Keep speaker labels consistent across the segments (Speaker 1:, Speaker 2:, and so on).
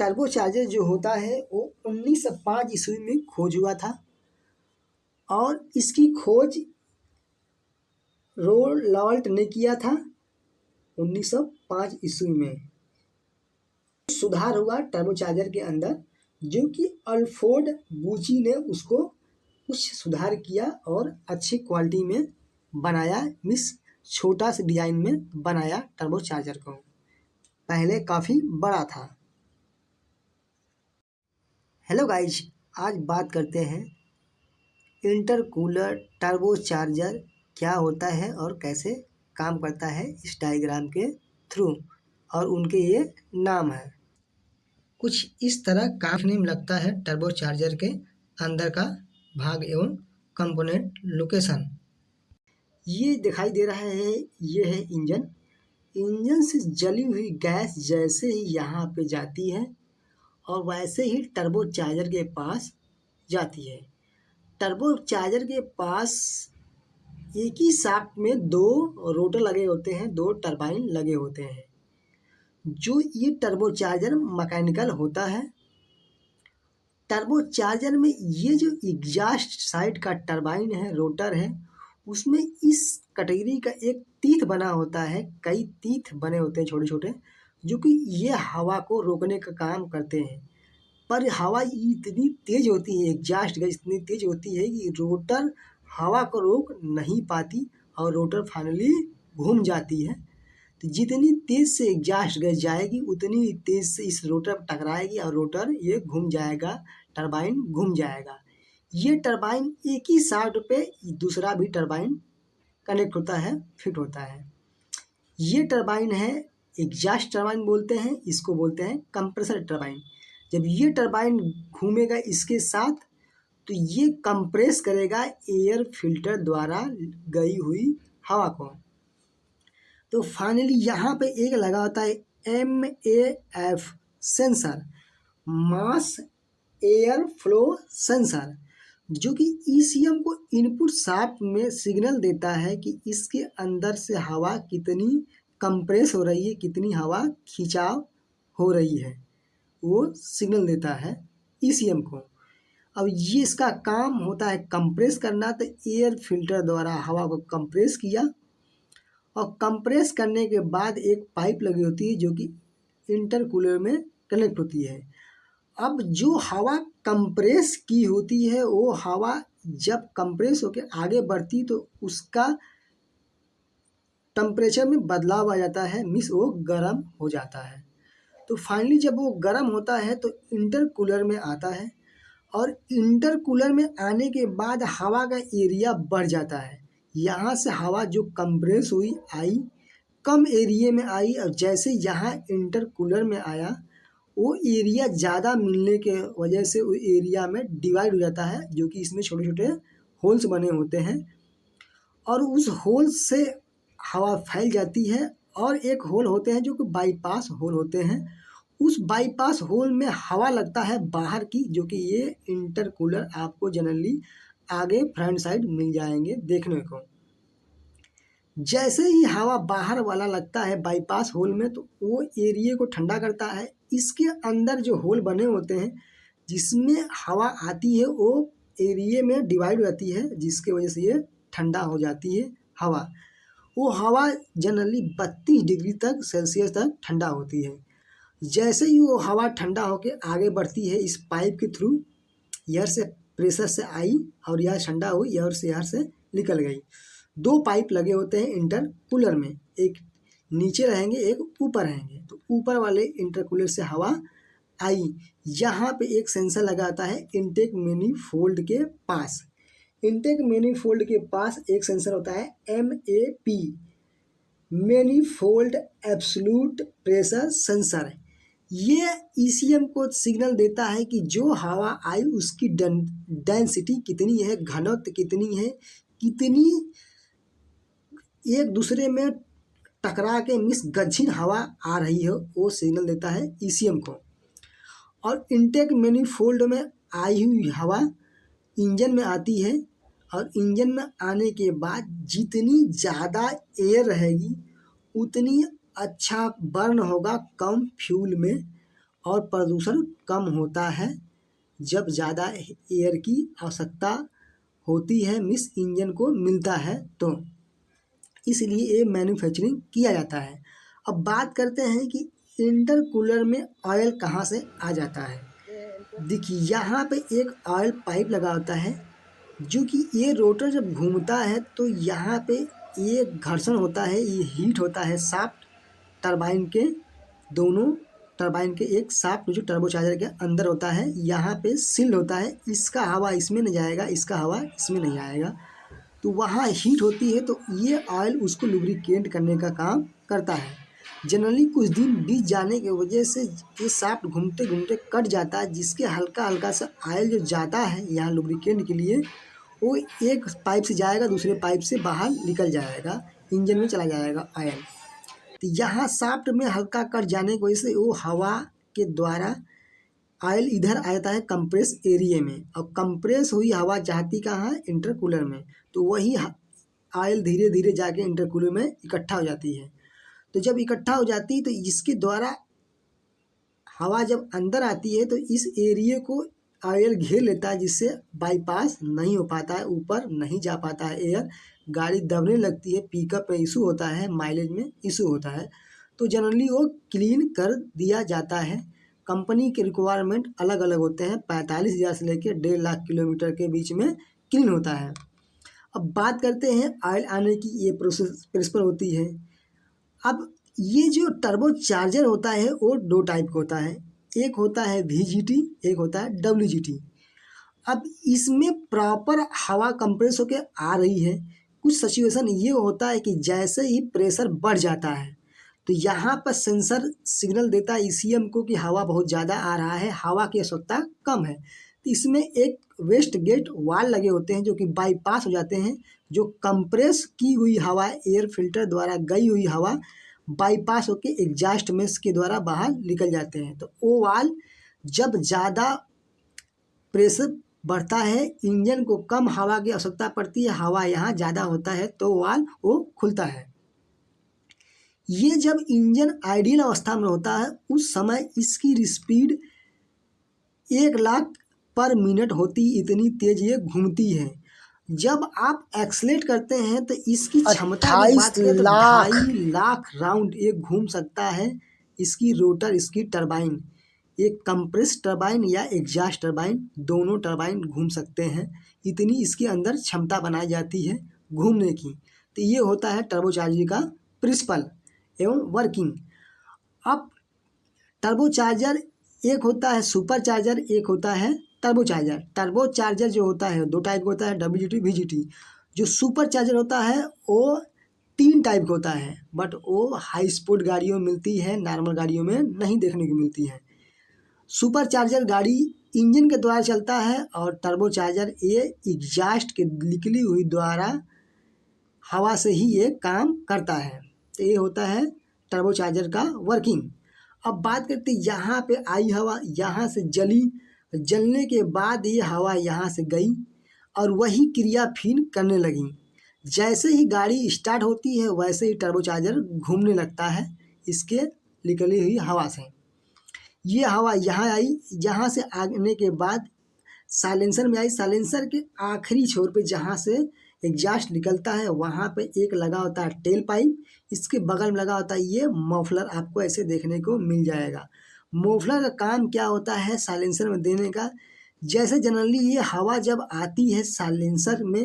Speaker 1: Turbocharger जो होता है वो 1905 ईस्वी में खोज हुआ था और इसकी खोज रोलाल्ट ने किया था 1905 ईस्वी में। सुधार हुआ टर्बोचार्जर के अंदर जो कि अल्फ्रेड बुची ने उसको कुछ सुधार किया और अच्छी क्वालिटी में बनाया, मिस छोटा सा डिजाइन में बनाया टर्बोचार्जर को, पहले काफ़ी बड़ा था। हेलो गाइज, आज बात करते हैं इंटरकूलर टर्बोचार्जर क्या होता है और कैसे काम करता है इस डायग्राम के थ्रू, और उनके ये नाम है। कुछ इस तरह काफने में लगता है टर्बोचार्जर के अंदर का भाग एवं कंपोनेंट लोकेशन। ये दिखाई दे रहा है, ये है इंजन। इंजन से जली हुई गैस जैसे ही यहाँ पे जाती है और वैसे ही टर्बोचार्जर के पास जाती है। टर्बोचार्जर के पास एक ही शाफ्ट में दो रोटर लगे होते हैं, दो टरबाइन लगे होते हैं। जो ये टर्बोचार्जर मैकेनिकल होता है। टर्बोचार्जर में ये जो एग्जॉस्ट साइड का टरबाइन है, रोटर है, उसमें इस कैटेगरी का एक तीथ बना होता है, कई तीथ बने होते हैं छोटे छोटे, जो कि ये हवा को रोकने का काम करते हैं। पर हवा इतनी तेज होती है, एग्जॉस्ट गैस इतनी तेज होती है कि रोटर हवा को रोक नहीं पाती और रोटर फाइनली घूम जाती है। तो जितनी तेज से एग्जॉस्ट गैस जाएगी उतनी तेज से इस रोटर पर टकराएगी और रोटर ये घूम जाएगा, टरबाइन घूम जाएगा। ये टरबाइन एक ही शाफ्ट पे दूसरा भी टरबाइन कनेक्ट होता है, फिट होता है। ये टरबाइन है एग्जॉस्ट टरबाइन बोलते हैं, इसको बोलते हैं कंप्रेसर टरबाइन। जब ये टरबाइन घूमेगा इसके साथ तो ये कंप्रेस करेगा एयर फिल्टर द्वारा गई हुई हवा को। तो फाइनली यहाँ पे एक लगा होता है MAF sensor, mass air flow sensor, जो कि ECM को इनपुट शाफ्ट में सिग्नल देता है कि इसके अंदर से हवा कितनी कंप्रेस हो रही है, कितनी हवा खिंचाव हो रही है, वो सिग्नल देता है ECM को। अब ये इसका काम होता है कंप्रेस करना, तो एयर फिल्टर द्वारा हवा को कंप्रेस किया और कंप्रेस करने के बाद एक पाइप लगी होती है जो कि इंटरकूलर में कनेक्ट होती है। अब जो हवा कंप्रेस की होती है वो हवा जब कंप्रेस होकर आगे बढ़ती तो उसका टेम्परेचर में बदलाव आ जाता है, मीन्स वो गर्म हो जाता है। तो फाइनली जब वो गर्म होता है तो इंटरकूलर में आता है और इंटरकूलर में आने के बाद हवा का एरिया बढ़ जाता है। यहाँ से हवा जो कंप्रेस हुई आई कम एरिया में आई और जैसे यहाँ इंटरकूलर में आया वो एरिया ज़्यादा मिलने के वजह से वो एरिया में डिवाइड हो जाता है, जो कि इसमें छोटे छोटे होल्स बने होते हैं और उस होल से हवा फैल जाती है। और एक होल होते हैं जो कि बाईपास होल होते हैं, उस बाईपास होल में हवा लगता है बाहर की, जो कि ये इंटरकूलर आपको जनरली आगे फ्रंट साइड मिल जाएंगे देखने को। जैसे ही हवा बाहर वाला लगता है बाईपास होल में तो वो एरिया को ठंडा करता है। इसके अंदर जो होल बने होते हैं जिसमें हवा आती है वो एरिया में डिवाइड हो जाती है, जिसके वजह से ये ठंडा हो जाती है हवा। वो हवा जनरली 32 डिग्री तक सेल्सियस तक ठंडा होती है। जैसे ही वो हवा ठंडा होकर आगे बढ़ती है इस पाइप के थ्रू, एयर से प्रेशर से आई और यह ठंडा हुई, एयर से निकल गई। दो पाइप लगे होते हैं इंटरकूलर में, एक नीचे रहेंगे एक ऊपर रहेंगे। तो ऊपर वाले इंटरकूलर से हवा आई, यहाँ पे एक सेंसर लगाता है इनटेक मैनिफोल्ड के पास। इनटेक मैनिफोल्ड के पास एक सेंसर होता है MAP, manifold absolute pressure sensor. ये ECM को सिग्नल देता है कि जो हवा आई उसकी डेंसिटी कितनी है, घनत्व कितनी है, कितनी एक दूसरे में टकरा के मिस गंभीर हवा आ रही है, वो सिग्नल देता है ECM को। और इनटेक मैनिफोल्ड में आई हुई हवा इंजन में आती है और इंजन में आने के बाद जितनी ज़्यादा एयर रहेगी उतनी अच्छा बर्न होगा कम फ्यूल में और प्रदूषण कम होता है जब ज़्यादा एयर की आवश्यकता होती है मिस इंजन को मिलता है तो इसलिए ये मैन्युफैक्चरिंग किया जाता है। अब बात करते हैं कि इंटरकूलर में ऑयल कहाँ से आ जाता है। देखिए यहाँ पे एक ऑयल पाइप लगा होता है जो कि ये रोटर जब घूमता है तो यहाँ पे ये घर्षण होता है, ये हीट होता है शाफ्ट टरबाइन के, दोनों टरबाइन के एक शाफ्ट जो टर्बोचार्जर के अंदर होता है यहाँ पे सील्ड होता है, इसका हवा इसमें नहीं जाएगा, इसका हवा इसमें नहीं आएगा, तो वहाँ हीट होती है तो ये ऑयल उसको लुब्रिकेट करने का काम करता है। जनरली कुछ दिन बीत जाने की वजह से ये शाफ्ट घूमते घूमते कट जाता है, जिसके हल्का हल्का सा ऑयल जो जाता है यहाँ लुब्रिकेट के लिए वो एक पाइप से जाएगा दूसरे पाइप से बाहर निकल जाएगा, इंजन में चला जाएगा ऑयल। तो यहाँ शाफ्ट में हल्का कट जाने की वजह से वो हवा के द्वारा ऑयल इधर आ जाता है कंप्रेस एरिया में, और कंप्रेस हुई हवा जाती कहाँ है इंटरकूलर में, तो वही ऑयल धीरे धीरे जाके इंटरकूलर में इकट्ठा हो जाती है। तो जब इकट्ठा हो जाती है तो इसके द्वारा हवा जब अंदर आती है तो इस एरिया को ऑयल घेर लेता है, जिससे बाईपास नहीं हो पाता है, ऊपर नहीं जा पाता है एयर, गाड़ी दबने लगती है, पिकअप में इशू होता है, माइलेज में इशू होता है, तो जनरली वो क्लीन कर दिया जाता है। कंपनी के रिक्वायरमेंट अलग अलग होते हैं, 45,000 से लेकर 1.5 लाख किलोमीटर के बीच में क्लीन होता है। अब बात करते हैं ऑयल आने की ये प्रोसेस पर होती है। अब ये जो टर्बो चार्जर होता है वो दो टाइप का होता है, एक होता है VGT, एक होता है WGT। अब इसमें प्रॉपर हवा कंप्रेस होके आ रही है, कुछ सिचुएशन ये होता है कि जैसे ही प्रेशर बढ़ जाता है तो यहाँ पर सेंसर सिग्नल देता है ECM को कि हवा बहुत ज़्यादा आ रहा है, हवा की आवश्यकता कम है, तो इसमें एक वेस्ट गेट वाल लगे होते हैं जो कि बाईपास हो जाते हैं, जो कंप्रेस की हुई हवा एयर फिल्टर द्वारा गई हुई हवा बाईपास होके एग्जॉस्ट मेश के द्वारा बाहर निकल जाते हैं। तो वो वाल जब ज़्यादा प्रेशर बढ़ता है, इंजन को कम हवा की आवश्यकता पड़ती है, हवा यहाँ ज़्यादा होता है तो वाल वो खुलता है। ये जब इंजन आइडियल अवस्था में होता है उस समय इसकी स्पीड 1 लाख पर मिनट होती, इतनी तेज ये घूमती है। जब आप एक्सलेट करते हैं तो इसकी क्षमता की बात करें तो 2.5 लाख राउंड ये घूम सकता है। इसकी रोटर, इसकी टरबाइन, एक कंप्रेस टरबाइन या एग्जॉस्ट टरबाइन, दोनों टरबाइन घूम सकते हैं, इतनी इसके अंदर क्षमता बनाई जाती है घूमने की। तो ये होता है टर्बोचार्जर का प्रिंसिपल एवं वर्किंग। अब टर्बोचार्जर एक होता है सुपर चार्जर, एक होता है टर्बोचार्जर। टर्बोचार्जर जो होता है दो टाइप का होता है, WGT VGT। जो सुपर चार्जर होता है वो 3 टाइप का होता है, बट वो हाई स्पीड गाड़ियों में मिलती है, नॉर्मल गाड़ियों में नहीं देखने को मिलती है। सुपर चार्जर गाड़ी इंजन के द्वारा चलता है और टर्बोचार्जर ये एग्जॉस्ट के निकली हुई द्वारा हवा से ही ये काम करता है। तो ये होता है टर्बोचार्जर का वर्किंग। अब बात करते हैं यहाँ पे आई हवा, यहाँ से जलने के बाद ये हवा यहाँ से गई और वही क्रिया फिर करने लगी। जैसे ही गाड़ी स्टार्ट होती है वैसे ही टर्बोचार्जर घूमने लगता है इसके निकली हुई हवा से। ये हवा यहाँ आई, यहाँ से आने के बाद साइलेंसर में आई, साइलेंसर के आखिरी छोर पे जहाँ से एग्जॉस्ट निकलता है वहाँ पे एक लगा होता है टेल पाइप, इसके बगल में लगा होता है ये मफलर, आपको ऐसे देखने को मिल जाएगा। मफलर का काम क्या होता है साइलेंसर में देने का, जैसे जनरली ये हवा जब आती है साइलेंसर में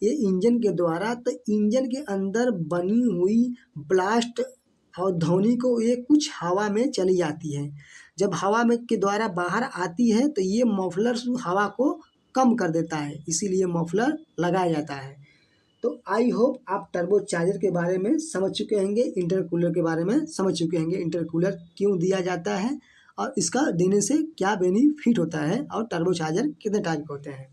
Speaker 1: ये इंजन के द्वारा, तो इंजन के अंदर बनी हुई ब्लास्ट और ध्वनि को ये कुछ हवा में चली जाती है। जब हवा में के द्वारा बाहर आती है तो ये मफलर हवा को कम कर देता है, इसीलिए मफलर लगाया जाता है। तो आई होप आप टर्बो चार्जर के बारे में समझ चुके होंगे, इंटरकूलर के बारे में समझ चुके होंगे, इंटरकूलर क्यों दिया जाता है और इसका देने से क्या बेनिफिट होता है और टर्बो चार्जर कितने टाइप के होते हैं।